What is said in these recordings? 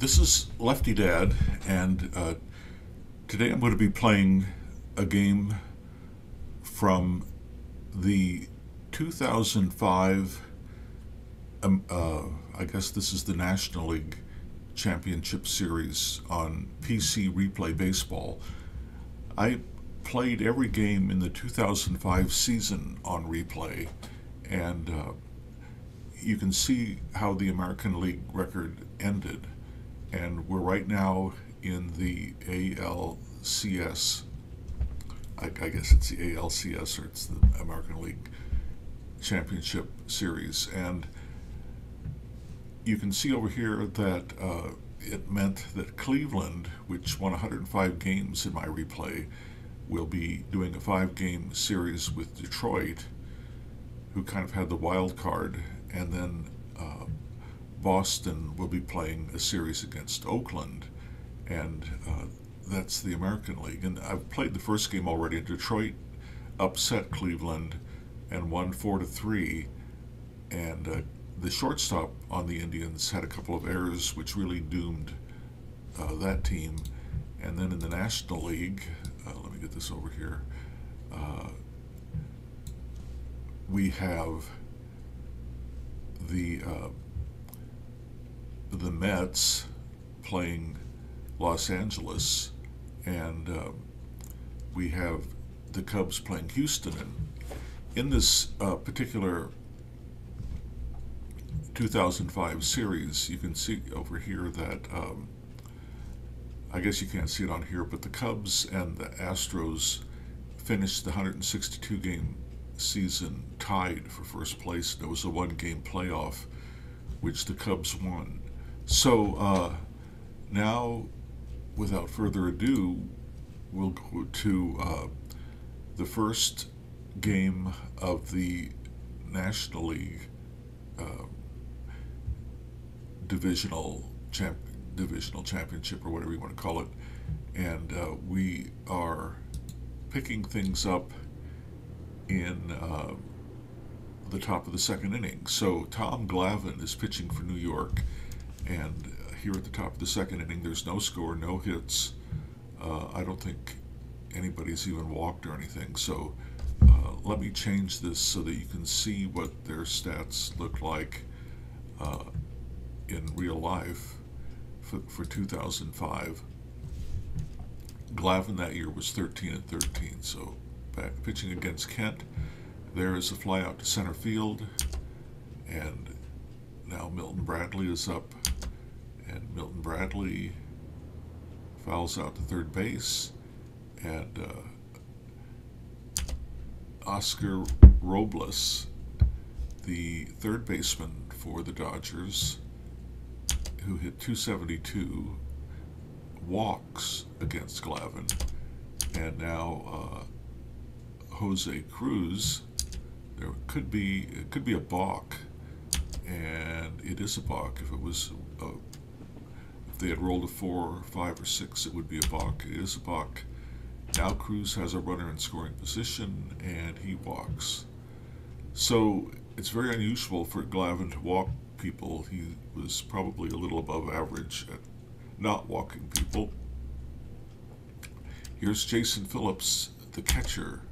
This is Lefty Dad, and today I'm going to be playing a game from the 2005, I guess this is the National League Championship Series on PC Replay Baseball. I played every game in the 2005 season on replay, and you can see how the American League record ended. And we're right now in the ALCS. I guess it's the ALCS, or it's the American League Championship Series. And you can see over here that it meant that Cleveland, which won 105 games in my replay, will be doing a 5-game series with Detroit, who kind of had the wild card, and then Boston will be playing a series against Oakland, and that's the American League. And I've played the first game already. Detroit upset Cleveland and won 4-3, and the shortstop on the Indians had a couple of errors which really doomed that team. And then in the National League, let me get this over here, we have the Mets playing Los Angeles, and we have the Cubs playing Houston. And in this particular 2005 series, you can see over here that I guess you can't see it on here, but the Cubs and the Astros finished the 162 game season tied for first place. There was a 1-game playoff which the Cubs won. So now, without further ado, we'll go to the first game of the National League Divisional Championship, or whatever you want to call it. And we are picking things up in the top of the second inning. So Tom Glavine is pitching for New York, and here at the top of the second inning, there's no score, no hits. I don't think anybody's even walked or anything. So let me change this so that you can see what their stats look like in real life for 2005. Glavine that year was 13-13. So back pitching against Kent. There is a fly out to center field, and now Milton Bradley is up, and Milton Bradley fouls out to third base, and Oscar Robles, the third baseman for the Dodgers, who hit .272, walks against Glavine, and now Jose Cruz. It could be a balk, and it is a balk. If it was, if they had rolled a 4, 5, or 6, it would be a balk. It is a balk. Now Cruz has a runner in scoring position, and he walks. So it's very unusual for Glavine to walk people. He was probably a little above average at not walking people. Here's Jason Phillips, the catcher,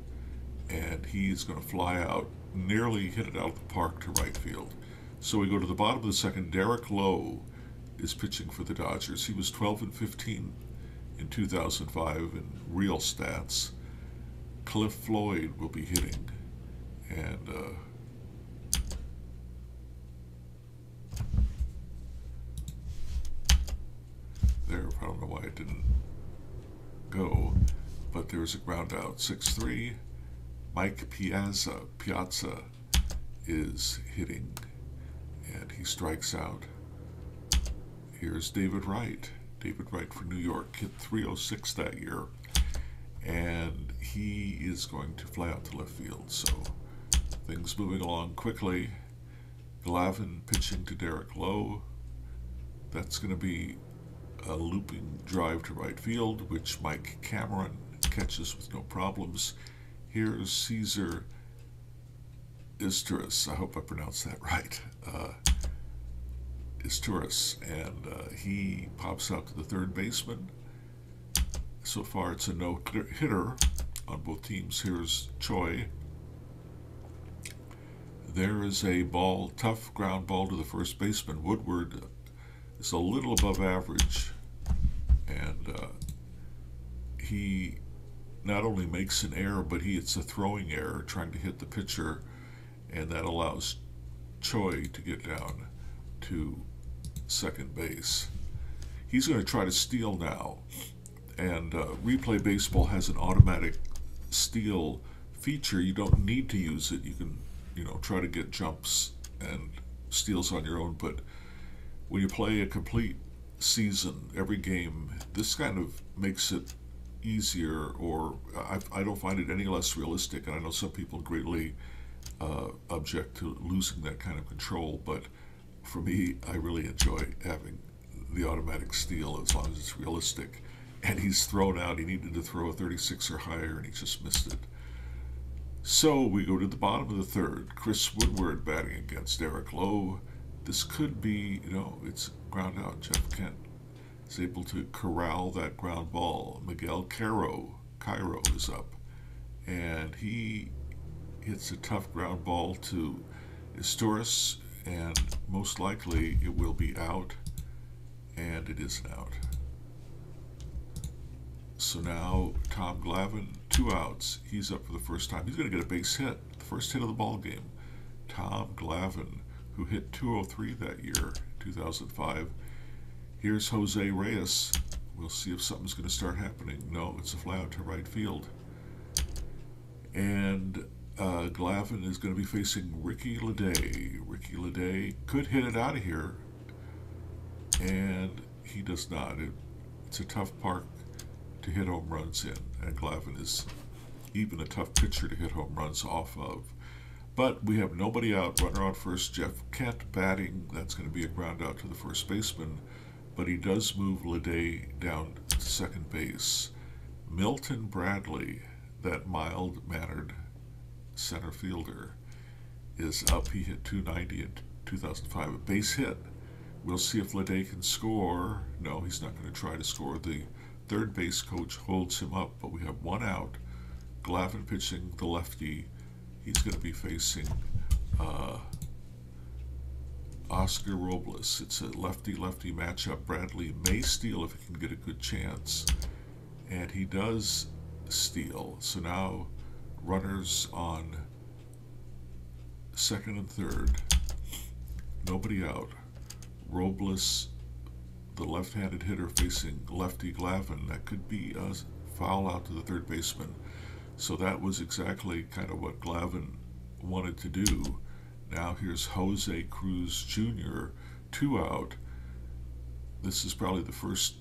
and he's going to fly out, nearly hit it out of the park to right field. So we go to the bottom of the second. Derek Lowe is pitching for the Dodgers. He was 12-15 in 2005 in real stats. Cliff Floyd will be hitting, and there, I don't know why it didn't go, but there's a ground out. 6-3. Mike Piazza is hitting, and he strikes out. Here's David Wright. David Wright for New York hit .306 that year, and he is going to fly out to left field. So things moving along quickly. Glavine pitching to Derek Lowe. That's going to be a looping drive to right field, which Mike Cameron catches with no problems. Here's Cesar Izturis. I hope I pronounced that right. Isturis, and he pops out to the third baseman. So far, it's a no-hitter on both teams. Here's Choi. There is a ball, tough ground ball to the first baseman. Woodward is a little above average, and he not only makes an error, but it's a throwing error trying to hit the pitcher, and that allows Choi to get down to second base. He's going to try to steal now, and replay baseball has an automatic steal feature. You don't need to use it. You can, try to get jumps and steals on your own, but when you play a complete season, every game, this kind of makes it easier, or I don't find it any less realistic, and I know some people greatly object to losing that kind of control, but for me, I really enjoy having the automatic steal as long as it's realistic. And he's thrown out. He needed to throw a 36 or higher, and he just missed it. So we go to the bottom of the third. Chris Woodward batting against Eric Lowe. This could be, it's ground out. Jeff Kent is able to corral that ground ball. Miguel Cairo is up, and he hits a tough ground ball to Isturis, and most likely it will be out, and it is an out. So now Tom Glavine, 2 outs. He's up for the first time. He's going to get a base hit, the first hit of the ball game. Tom Glavine, who hit 203 that year, 2005. Here's Jose Reyes. We'll see if something's going to start happening. No, it's a fly out to right field. And Glavine is going to be facing Ricky Leday. Ricky Leday could hit it out of here, and he does not. It's a tough park to hit home runs in, and Glavine is even a tough pitcher to hit home runs off of. But we have nobody out, runner on first, Jeff Kent batting. That's going to be a ground out to the first baseman, but he does move Leday down to second base. Milton Bradley, that mild-mannered center fielder, is up. He hit 290 in 2005, a base hit. We'll see if Leday can score. No, he's not going to try to score. The third base coach holds him up, but we have 1 out. Glavine pitching the lefty. He's going to be facing Oscar Robles. It's a lefty-lefty matchup. Bradley may steal if he can get a good chance, and he does steal. So now runners on second and third. Nobody out. Robles, the left-handed hitter, facing lefty Glavine. That could be a foul out to the third baseman. So that was exactly kind of what Glavine wanted to do. Now here's Jose Cruz Jr., 2 out. This is probably the first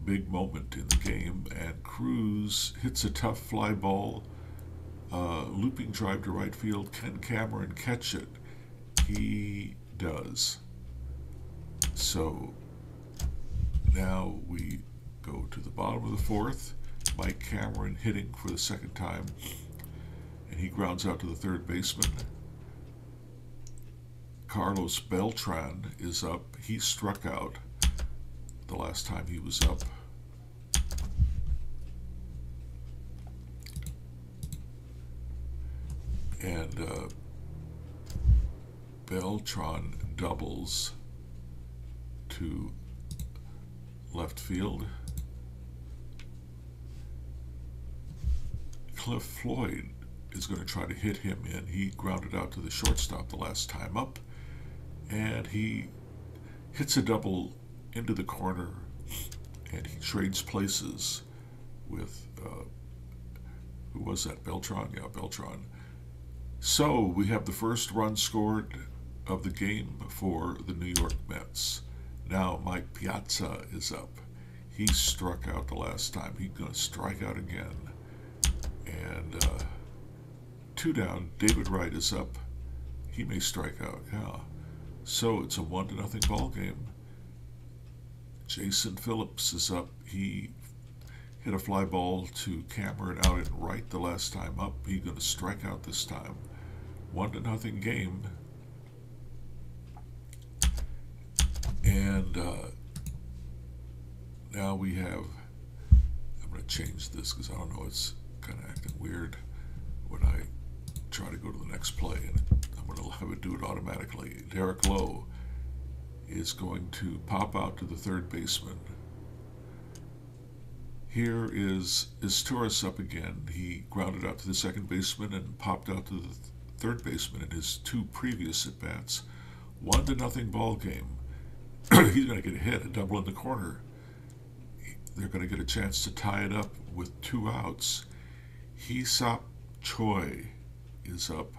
big moment in the game, and Cruz hits a tough fly ball, looping drive to right field. Can Cameron catch it? He does. So now we go to the bottom of the fourth. Mike Cameron hitting for the second time, and he grounds out to the third baseman. Carlos Beltran is up. He struck out the last time he was up. And Beltran doubles to left field. Cliff Floyd is going to try to hit him in. He grounded out to the shortstop the last time up, and he hits a double into the corner, and he trades places with who was that? Beltran? Yeah, Beltran. So we have the first run scored of the game for the New York Mets. Now Mike Piazza is up. He struck out the last time. He's going to strike out again. And 2 down. David Wright is up. He may strike out. Yeah. So it's a 1-0 ball game. Jason Phillips is up. He hit a fly ball to Cameron out in right the last time up. He's going to strike out this time. 1-0 game. now we have, I'm going to change this because I don't know, it's kind of acting weird when I try to go to the next play, and I'm going to have it do it automatically. Lowe is going to pop out to the third baseman. Here is Torres up again. He grounded out to the second baseman and popped out to the third baseman in his two previous at-bats. 1-0 ball game. He's going to get a hit, a double in the corner. They're going to get a chance to tie it up with 2 outs. Hee-Sop Choi is up,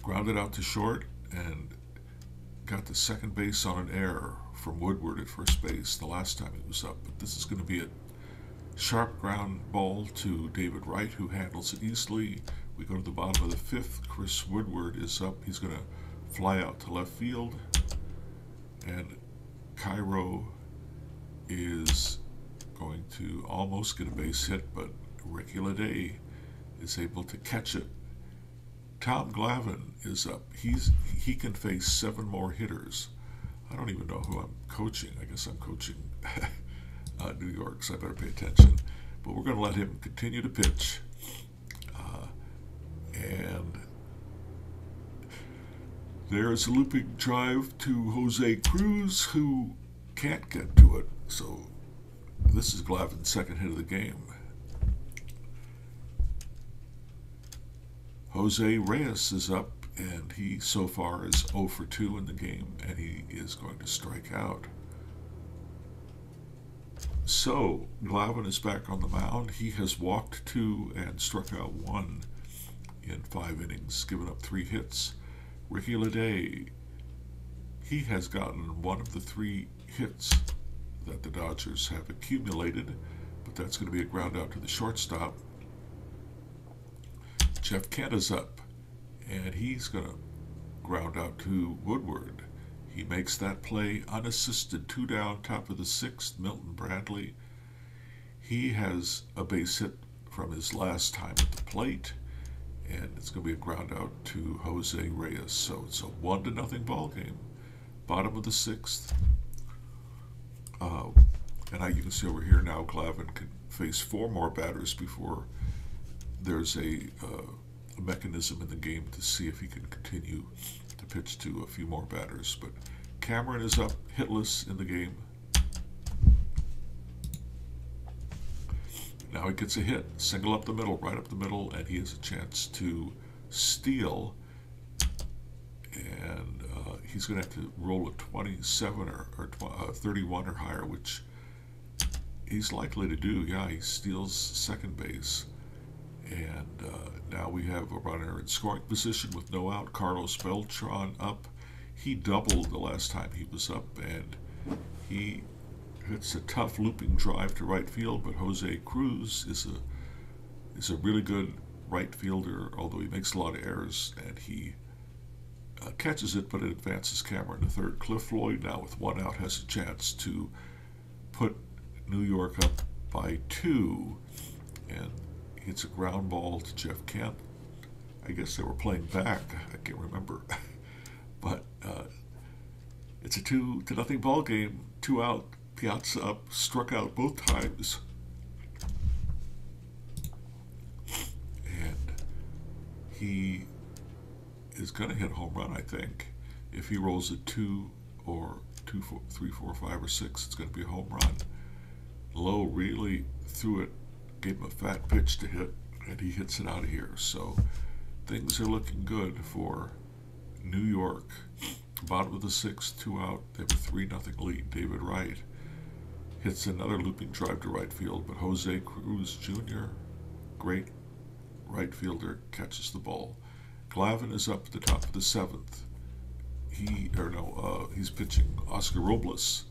grounded out to short, and got to second base on an error from Woodward at first base the last time he was up. But this is going to be a sharp ground ball to David Wright, who handles it easily. We go to the bottom of the 5th. Chris Woodward is up. He's going to fly out to left field. And Cairo is going to almost get a base hit, but Ricky Leday is able to catch it. Tom Glavine is up. He can face 7 more hitters. I don't even know who I'm coaching. I guess I'm coaching New York, so I better pay attention. But we're going to let him continue to pitch. And there's a looping drive to Jose Cruz, who can't get to it. So this is Glavine's second hit of the game. Jose Reyes is up, and he so far is 0 for 2 in the game, and he is going to strike out. So Glavine is back on the mound. He has walked 2 and struck out 1 in 5 innings, given up 3 hits. Ricky Leday, he has gotten 1 of the 3 hits that the Dodgers have accumulated, but that's going to be a ground out to the shortstop. Jeff Kent is up, and he's going to ground out to Woodward. He makes that play unassisted, 2 down, top of the 6th. Milton Bradley, he has a base hit from his last time at the plate, and it's going to be a ground out to Jose Reyes. So it's a 1-0 ball game. Bottom of the 6th. And you can see over here now, Glavine can face 4 more batters before there's a mechanism in the game to see if he can continue to pitch to a few more batters. But Cameron is up, hitless in the game. Now he gets a hit, single up the middle, right up the middle, and he has a chance to steal. And he's going to have to roll a 27 or 31 or higher, which he's likely to do. Yeah, he steals second base. And now we have a runner in scoring position with no out. Carlos Beltran up. He doubled the last time he was up, and he hits a tough looping drive to right field. But Jose Cruz is a really good right fielder, although he makes a lot of errors, and he catches it, but it advances Cameron to third. Cliff Lloyd now with 1 out has a chance to put New York up by 2, and hits a ground ball to Jeff Kent. I guess they were playing back. I can't remember. But it's a 2-0 ball game. 2 out. Piazza up. Struck out both times. And he is going to hit a home run, I think. If he rolls a 2 or 2, 4, 3, 4, 5, or 6, it's going to be a home run. Lowe really threw it, gave him a fat pitch to hit, and he hits it out of here. So things are looking good for New York. Bottom of the 6th, 2 out. They have a 3-0 lead. David Wright hits another looping drive to right field, but Jose Cruz Jr., great right fielder, catches the ball. Glavine is up at the top of the 7th. He's pitching Oscar Robles.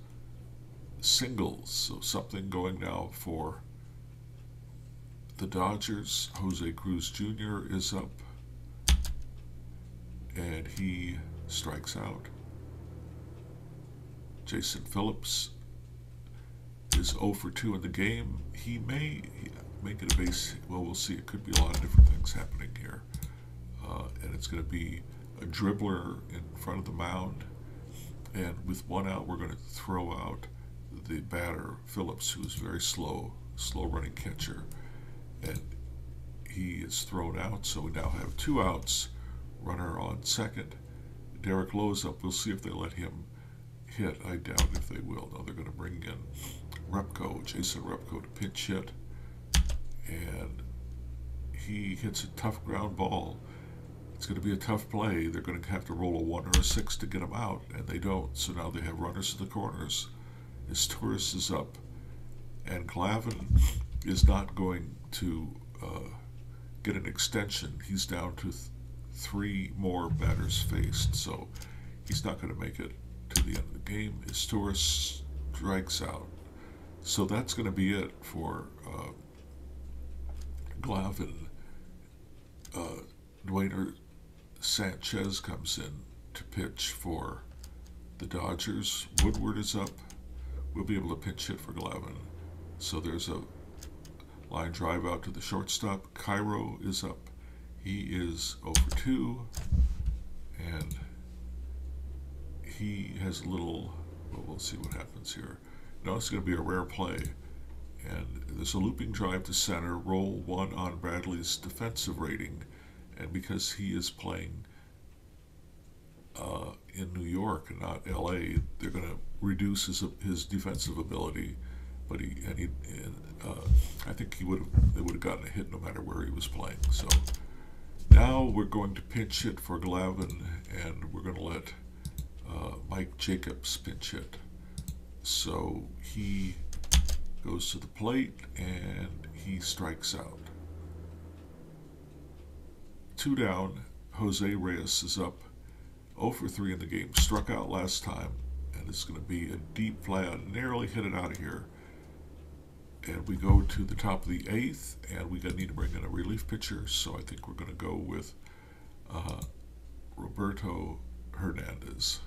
Singles, so something going now for the Dodgers. Jose Cruz Jr. is up, and he strikes out. Jason Phillips is 0 for 2 in the game. He may get a base. Well, we'll see. It could be a lot of different things happening here. And it's going to be a dribbler in front of the mound. And with one out, we're going to throw out the batter, Phillips, who is very slow running catcher. And he is thrown out, so we now have 2 outs. Runner on second. Derek Lowe's up. We'll see if they let him hit. I doubt if they will. No, they're going to bring in Jason Repko to pinch hit. And he hits a tough ground ball. It's going to be a tough play. They're going to have to roll a 1 or a 6 to get him out, and they don't. So now they have runners in the corners. Tourist is up, and Glavine is not going to get an extension. He's down to 3 more batters faced, so he's not going to make it to the end of the game. Tourist strikes out. So that's going to be it for Glavine. Dwayne Sanchez comes in to pitch for the Dodgers. Woodward is up. We'll be able to pinch hit for Glavine. So there's a line drive out to the shortstop. Cairo is up. He is 0 for 2. And he has a little, well, we'll see what happens here. No, it's going to be a rare play. And there's a looping drive to center, roll 1 on Bradley's defensive rating. And because he is playing in New York and not L.A., they're going to reduce his defensive ability. But I think they would have gotten a hit no matter where he was playing. So now we're going to pinch hit for Glavine, and we're going to let Mike Jacobs pinch hit. So he goes to the plate and he strikes out. 2 down. Jose Reyes is up 0 for 3 in the game. Struck out last time, and it's going to be a deep fly out. Narrowly hit it out of here. And we go to the top of the 8th, and we need to bring in a relief pitcher. So I think we're going to go with Roberto Hernandez.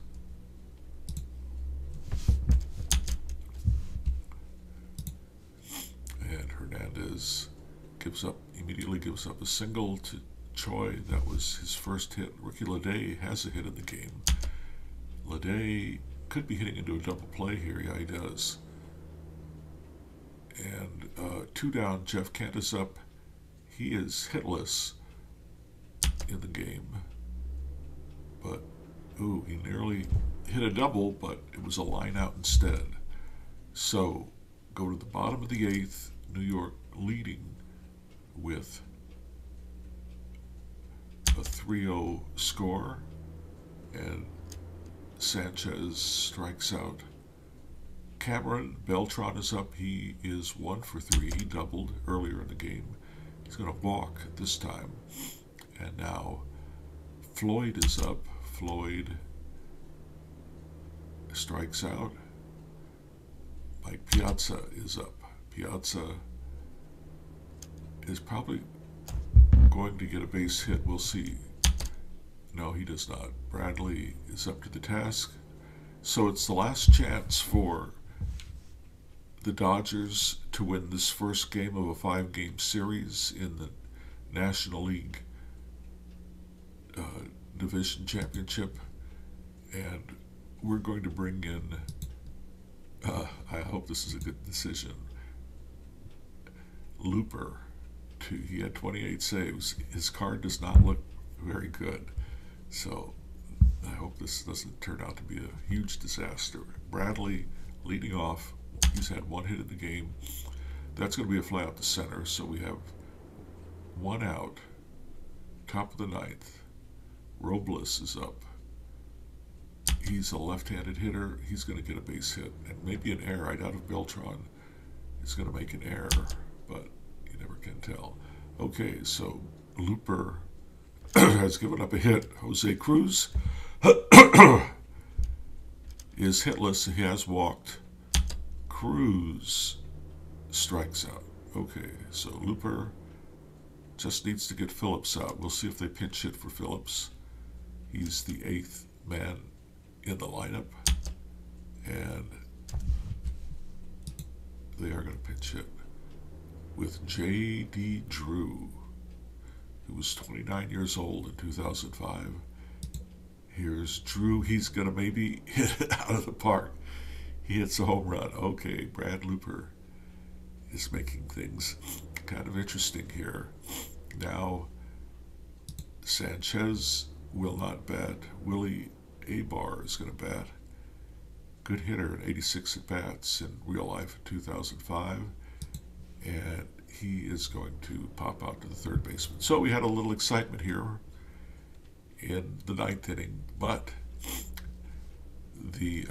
And Hernandez immediately gives up a single to Choi. That was his first hit. Ricky Lede has a hit in the game. Lede could be hitting into a double play here. Yeah, he does. And 2 down, Jeff Kent is up. He is hitless in the game. But, he nearly hit a double, but it was a line out instead. So, go to the bottom of the 8th, New York leading with a 3-0 score, and Sanchez strikes out. Cameron Beltran is up. He is 1 for 3. He doubled earlier in the game. He's going to balk this time. And now Floyd is up. Floyd strikes out. Mike Piazza is up. Piazza is probably going to get a base hit. We'll see. No, he does not. Bradley is up to the task. So it's the last chance for the Dodgers to win this first game of a 5-game series in the National League Division Championship. And we're going to bring in, I hope this is a good decision, Looper. He had 28 saves. His card does not look very good. So I hope this doesn't turn out to be a huge disaster. Bradley leading off. He's had 1 hit in the game. That's going to be a fly out to center. So we have 1 out. Top of the 9th. Robles is up. He's a left-handed hitter. He's going to get a base hit and maybe an error. I doubt if Beltran is going to make an error, but you never can tell. Okay, so Looper has given up a hit. Jose Cruz is hitless. He has walked. Cruz strikes out. Okay, so Looper just needs to get Phillips out. We'll see if they pinch hit for Phillips. He's the 8th man in the lineup, and they are going to pinch hit with J.D. Drew, who was 29 years old in 2005. Here's Drew. He's going to maybe hit it out of the park. He hits a home run. Okay, Brad Looper is making things kind of interesting here. Now, Sanchez will not bat. Willie Abar is going to bat. Good hitter at 86 at-bats in real life in 2005. And he is going to pop out to the third baseman. So we had a little excitement here in the ninth inning, but the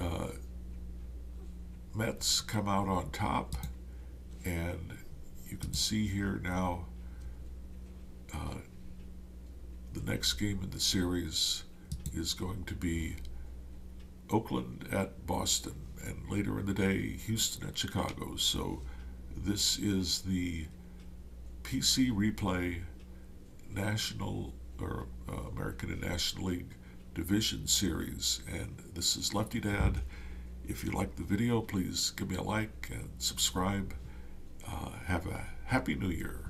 Mets come out on top, and you can see here now the next game in the series is going to be Oakland at Boston, and later in the day, Houston at Chicago. So this is the PC Replay National or American and National League Division Series, and this is Lefty Dad. If you like the video, please give me a like and subscribe. Have a Happy New Year.